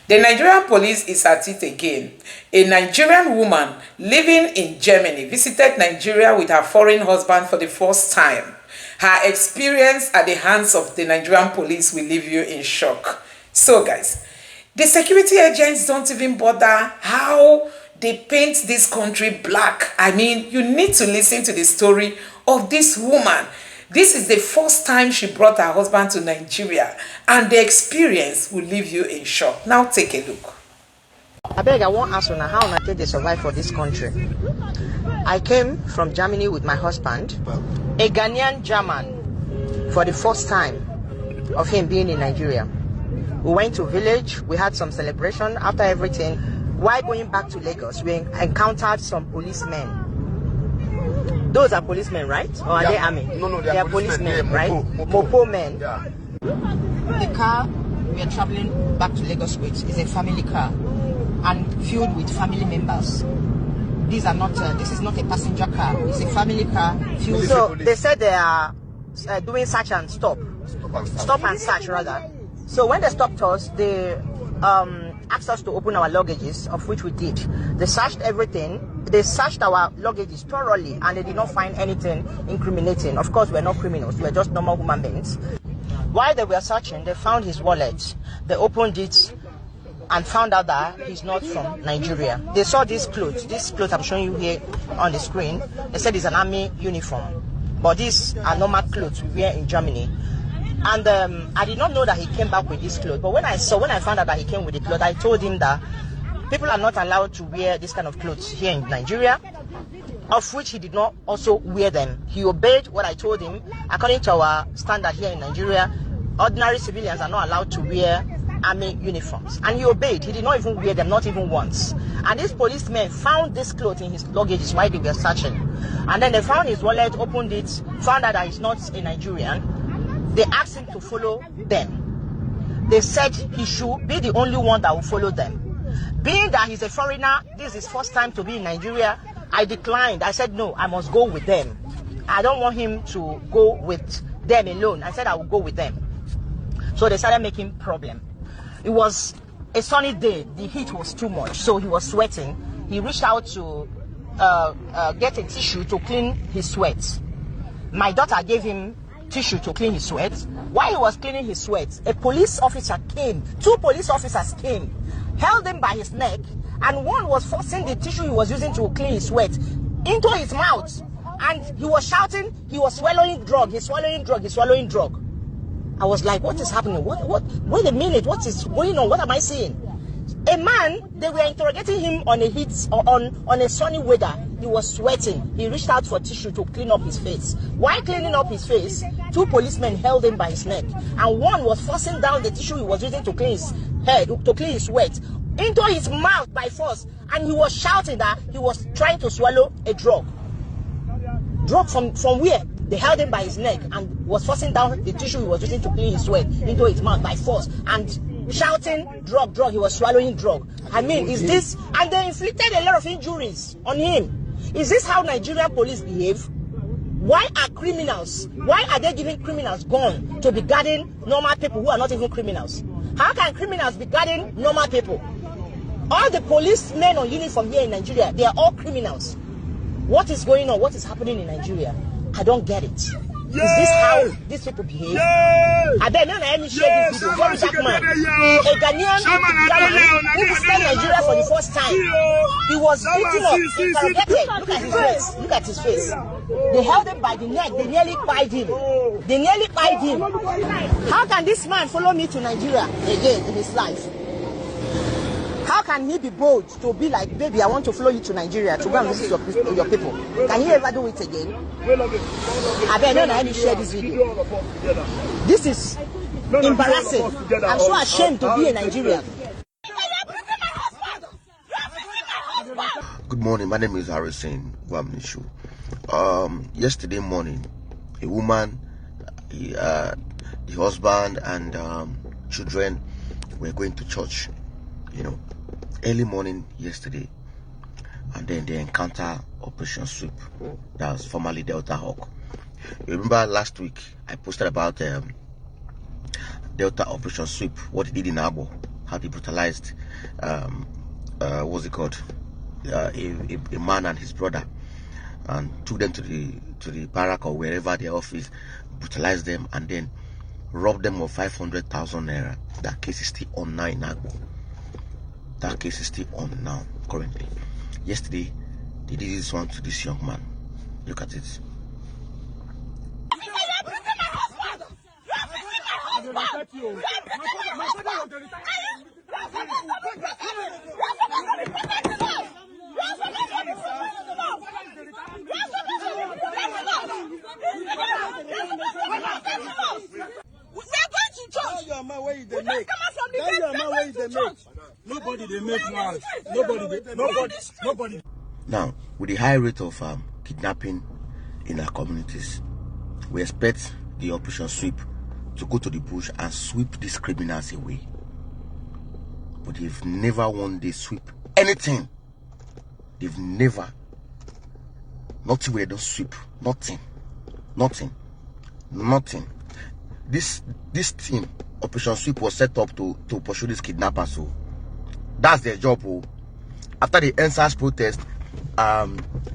The Nigerian police is at it again. A Nigerian woman living in Germany visited Nigeria with her foreign husband for the first time. Her experience at the hands of the Nigerian police will leave you in shock. So guys, the security agents don't even bother how they paint this country black. I mean, you need to listen to the story of this woman. This is the first time she brought her husband to Nigeria, and the experience will leave you in shock. Now take a look. I beg, I won't ask how I take the survive for this country. I came from Germany with my husband, a Ghanaian German, for the first time of him being in Nigeria. We went to village, we had some celebration. After everything, while going back to Lagos, we encountered some policemen. Those are policemen, right? Or are they army? No, they are policemen, right? Mopo men. Yeah. The car we are traveling back to Lagos with is a family car and filled with family members. These are not. This is not a passenger car. It's a family car filled. So they said they are doing search and stop and search rather. So when they stopped us, they asked us to open our luggages, of which we did. They searched everything. They searched our luggages thoroughly, and they did not find anything incriminating. Of course, we're not criminals. We're just normal human beings. While they were searching, they found his wallet. They opened it and found out that he's not from Nigeria. They saw these clothes. This clothes I'm showing you here on the screen. They said it's an army uniform. But these are normal clothes we wear in Germany. And I did not know that he came back with these clothes. But when I found out that he came with the clothes, I told him that people are not allowed to wear this kind of clothes here in Nigeria, of which he did not also wear them. He obeyed what I told him. According to our standard here in Nigeria, ordinary civilians are not allowed to wear army uniforms. And he obeyed. He did not even wear them, not even once. And these policemen found this clothes in his luggage while they were searching. And then they found his wallet, opened it, found out that he's not a Nigerian. They asked him to follow them. They said he should be the only one that will follow them. Being that he's a foreigner, this is his first time to be in Nigeria, I declined. I said, no, I must go with them. I don't want him to go with them alone. I said I will go with them. So they started making problem. It was a sunny day. The heat was too much, so he was sweating. He reached out to get a tissue to clean his sweat. My daughter gave him tissue to clean his sweat. While he was cleaning his sweat, a police officer came. 2 police officers came, held him by his neck, and one was forcing the tissue he was using to clean his sweat into his mouth. And he was shouting, he was swallowing drug, he's swallowing drug, he's swallowing drug. I was like, what is happening? Wait a minute, what is going on? What am I seeing? A man, they were interrogating him on a heat, on a sunny weather. He was sweating. He reached out for tissue to clean up his face. While cleaning up his face, 2 policemen held him by his neck, and one was forcing down the tissue he was using to clean his head, to clean his sweat, into his mouth by force. And he was shouting that he was trying to swallow a drug. Drug from where? They held him by his neck and was forcing down the tissue he was using to clean his sweat into his mouth by force, and shouting drug, he was swallowing drug. I mean, is this, and they inflicted a lot of injuries on him. Is this how Nigerian police behave? Why are they giving criminals gun to be guarding normal people who are not even criminals? How can criminals be guarding normal people? All the policemen on uniform here in Nigeria, they are all criminals. What is going on? What is happening in Nigeria? I don't get it. Yeah. Is this how these people behave? Yeah. I bet none of me share this video. What is that man? A Ghanaian German who visited Nigeria for the first time. He was beaten up, interrogated. Look at his face. Look at his face. They held him by the neck. They nearly pied him. How can this man follow me to Nigeria again in his life? How can he be bold to be like, baby, I want to follow you to Nigeria to go and visit your people? Can he ever do it again? I bet not let me share this video. This is embarrassing. I'm so ashamed to be a Nigerian. Good morning, my name is Harrison Wamnishu. Yesterday morning, a woman, the husband and children were going to church, early morning yesterday, and then they encounter Operation Sweep, that was formerly Delta Hawk. You remember last week I posted about Delta Operation Sweep, what it did in Abo, how they brutalized what's it called, a man and his brother, and took them to the barrack or wherever their office, brutalized them, and then robbed them of 500,000 naira. That case is still on now in Agbo. That case is still on now currently. Yesterday they did this one to this young man. Look at it. Nobody they make noise. Nobody. Now, with the high rate of kidnapping in our communities, we expect the operation sweep to go to the bush and sweep these criminals away. But they've never one day sweep anything. They've never. Nothing where they don't sweep. Nothing. This team, Operation Sweep, was set up to pursue these kidnappers. So that's their job. Oh. After the NSAS protest,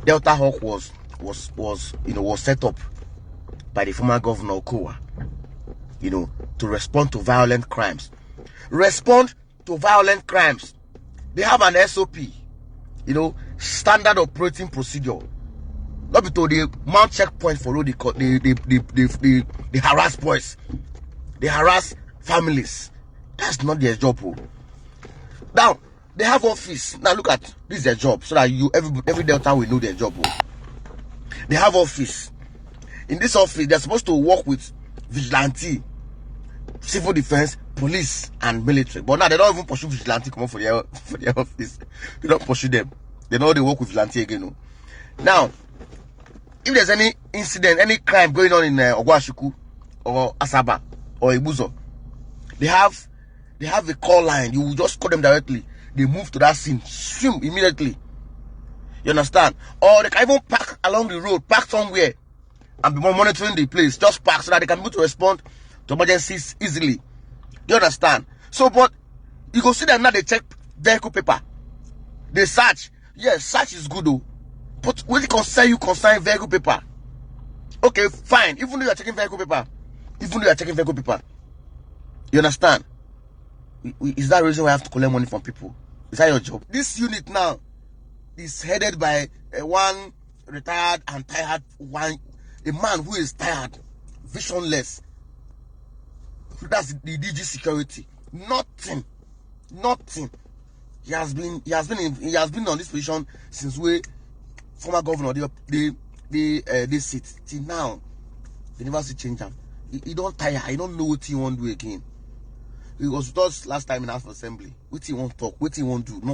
Delta Hawk was set up by the former governor Okowa, to respond to violent crimes. They have an SOP, standard operating procedure. Not because they mount checkpoint for all the harass boys, they harass families. That's not their job. Oh. Now they have office. Now look at this is their job, so that every Delta will know their job. Oh. They have office. In this office, they're supposed to work with vigilante, civil defense, police, and military. But now they don't even pursue vigilante come for their office. They don't pursue them. They know they work with vigilante again. Oh. Now, if there's any incident, any crime going on in Ogwashuku or Asaba or Ibuzo, they have a call line. You will just call them directly. They move to that scene, swim immediately. You understand? Or they can even park along the road, park somewhere, and be monitoring the place. Just park so that they can be able to respond to emergencies easily. Do you understand? So, but you go see them now. They check vehicle paper. They search. Yes, search is good though. But when it concern vehicle paper, okay, fine. Even though you are checking vehicle paper, you understand? Is that the reason why I have to collect money from people? Is that your job? This unit now is headed by one retired and tired a man who is tired, visionless. That's the DG security. Nothing. He has been on this position since former governor they sit till now. They never see change him. He don't tire. He don't know what he want to do again. He was with us last time in House of Assembly. What he want to talk, what he want to do,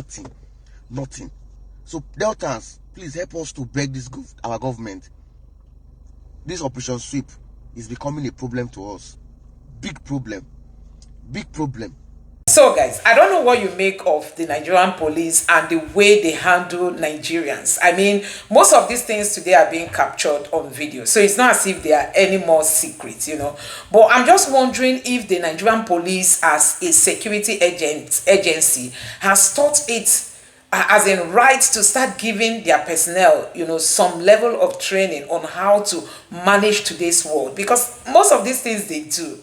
nothing. So Deltans, please help us to beg our government. This Operation Sweep is becoming a problem to us. Big problem. So guys, I don't know what you make of the Nigerian police and the way they handle Nigerians. I mean, most of these things today are being captured on video. So it's not as if they are any more secret, But I'm just wondering if the Nigerian police as a security agency has taught it as in right to start giving their personnel, some level of training on how to manage today's world. Because most of these things they do,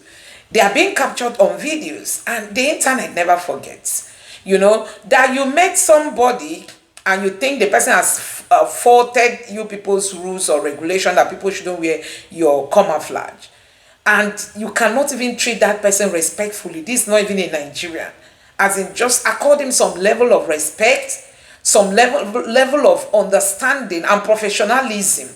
they are being captured on videos, and the internet never forgets. That you met somebody and you think the person has faulted you people's rules or regulation that people shouldn't wear your camouflage, and you cannot even treat that person respectfully. This is not even in Nigeria. As in, just accord him some level of respect, some level of understanding and professionalism.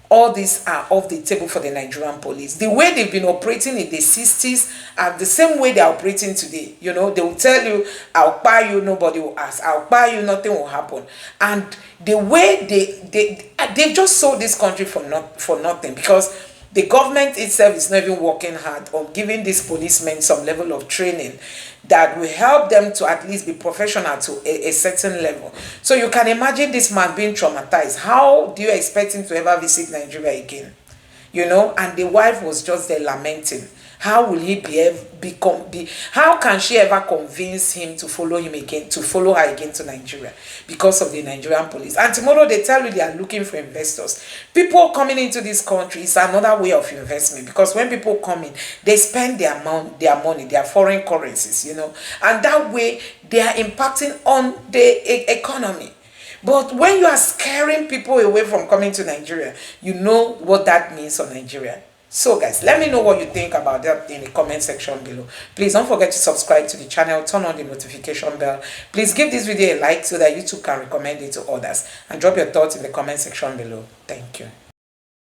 All these are off the table for the Nigerian police. The way they've been operating in the 60s and the same way they're operating today. They will tell you, I'll buy you, nobody will ask. I'll buy you, nothing will happen. And the way they just sold this country for nothing, because the government itself is not even working hard on giving these policemen some level of training that will help them to at least be professional to a certain level. So you can imagine this man being traumatized. How do you expect him to ever visit Nigeria again? And the wife was just there lamenting. How will he how can she ever convince him to follow her again to Nigeria because of the Nigerian police? And tomorrow they tell you they are looking for investors. People coming into this country is another way of investment, because when people come in, they spend their money, their foreign currencies, and that way they are impacting on the economy. But when you are scaring people away from coming to Nigeria, you know what that means for Nigeria. So guys, let me know what you think about that in the comment section below. Please don't forget to subscribe to the channel, turn on the notification bell. Please give this video a like so that YouTube can recommend it to others, and drop your thoughts in the comment section below. Thank you.